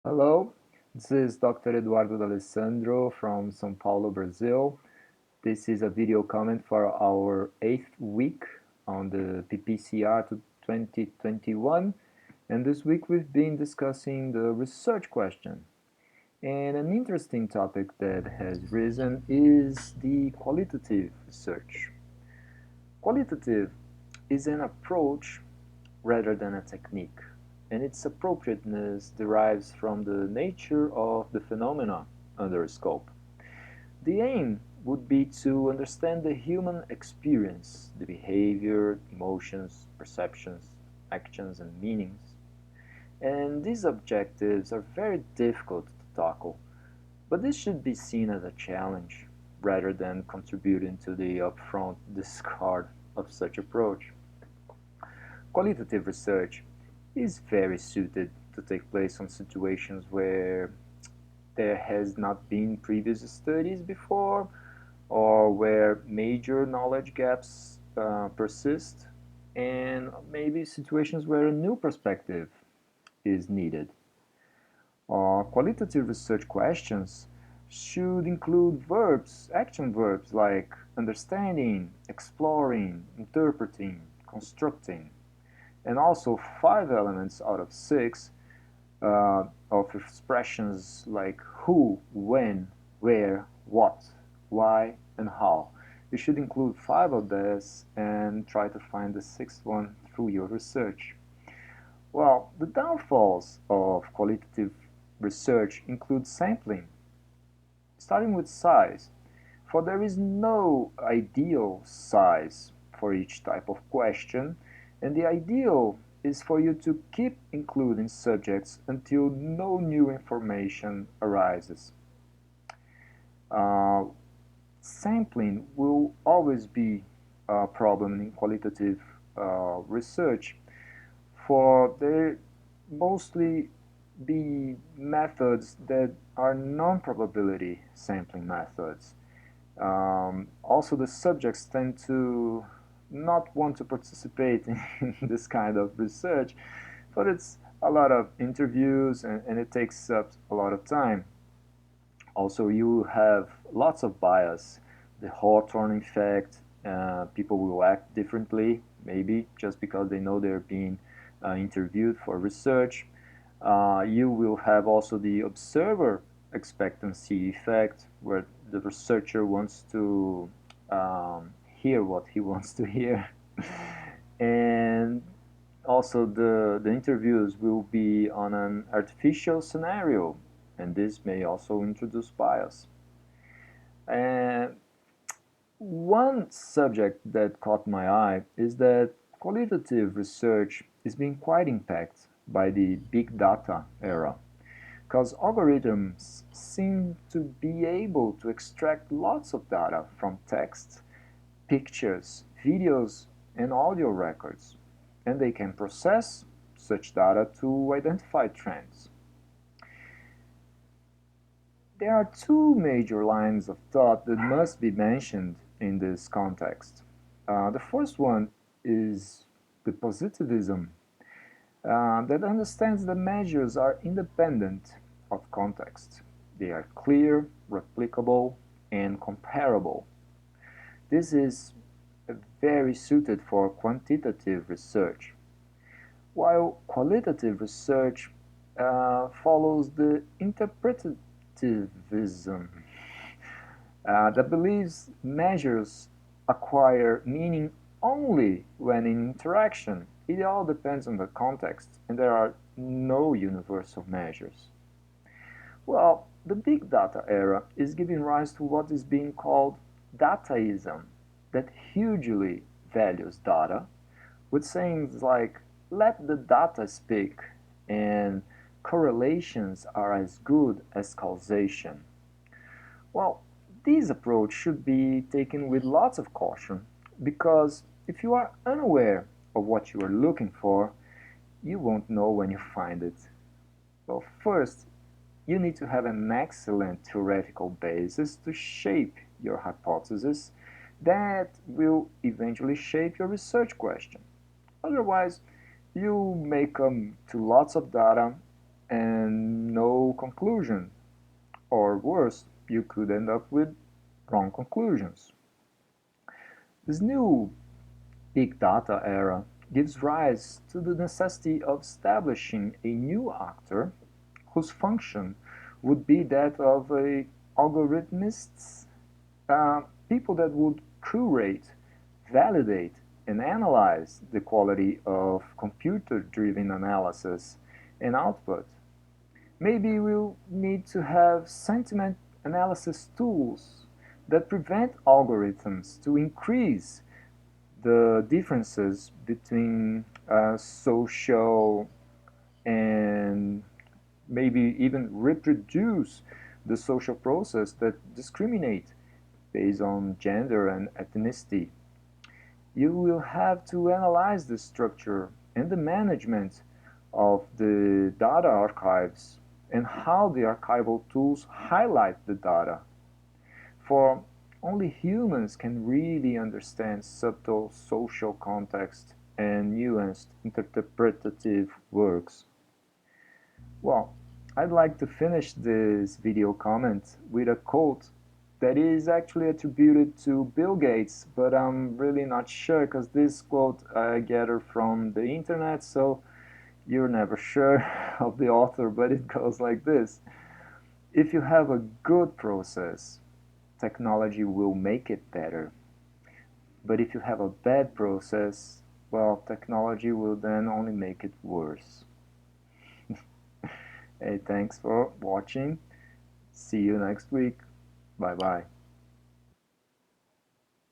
Hello, this is Dr. Eduardo D'Alessandro from São Paulo, Brazil. This is a video comment for our 8th week on the PPCR to 2021, and this week we've been discussing the research question. And an interesting topic that has risen is the qualitative research. Qualitative is an approach rather than a technique, and its appropriateness derives from the nature of the phenomena under scope. The aim would be to understand the human experience, the behavior, emotions, perceptions, actions, and meanings. And these objectives are very difficult to tackle, but this should be seen as a challenge rather than contributing to the upfront discard of such approach. Qualitative research is very suited to take place on situations where there has not been previous studies before or where major knowledge gaps persist, and maybe situations where a new perspective is needed. Qualitative research questions should include verbs, action verbs like understanding, exploring, interpreting, constructing, and also 5 elements out of 6 of expressions like who, when, where, what, why, and how. You should include 5 of these and try to find the 6th one through your research. Well, the downfalls of qualitative research include sampling, starting with size, for there is no ideal size for each type of question, and the ideal is for you to keep including subjects until no new information arises. Uh, Sampling will always be a problem in qualitative research, for there mostly be methods that are non-probability sampling methods. Also, the subjects tend to not want to participate in this kind of research, but it's a lot of interviews and it takes up a lot of time. Also, you have lots of bias, the Hawthorne effect. People will act differently, maybe just because they know they're being interviewed for research. You will have also the observer expectancy effect, where the researcher wants to hear what he wants to hear. And also the interviews will be on an artificial scenario, and this may also introduce bias. And one subject that caught my eye is that qualitative research is being quite impacted by the big data era, because algorithms seem to be able to extract lots of data from text, pictures, videos, and audio records, and they can process such data to identify trends. There are two major lines of thought that must be mentioned in this context. The first one is the positivism that understands that measures are independent of context. They are clear, replicable, and comparable. This is very suited for quantitative research, while qualitative research follows the interpretative positivism that believes measures acquire meaning only when in interaction. It all depends on the context, and there are no universal measures. Well, the big data era is giving rise to what is being called Dataism, that hugely values data, with sayings like, let the data speak, and correlations are as good as causation. Well, this approach should be taken with lots of caution, because if you are unaware of what you are looking for, you won't know when you find it. Well, first, you need to have an excellent theoretical basis to shape your hypothesis that will eventually shape your research question. Otherwise, you may come to lots of data and no conclusion, or worse, you could end up with wrong conclusions. This new big data era gives rise to the necessity of establishing a new actor whose function would be that of a algorithmists, people that would curate, validate, and analyze the quality of computer-driven analysis and output. Maybe we'll need to have sentiment analysis tools that prevent algorithms to increase the differences between social and maybe even reproduce the social process that discriminate based on gender and ethnicity. You will have to analyze the structure and the management of the data archives and how the archival tools highlight the data. For only humans can really understand subtle social context and nuanced interpretative works. Well, I'd like to finish this video comment with a quote that is actually attributed to Bill Gates, but I'm really not sure because this quote I gathered from the internet, so you're never sure of the author, but it goes like this. If you have a good process, technology will make it better. But if you have a bad process, well, technology will then only make it worse. Hey, thanks for watching. See you next week. Bye bye.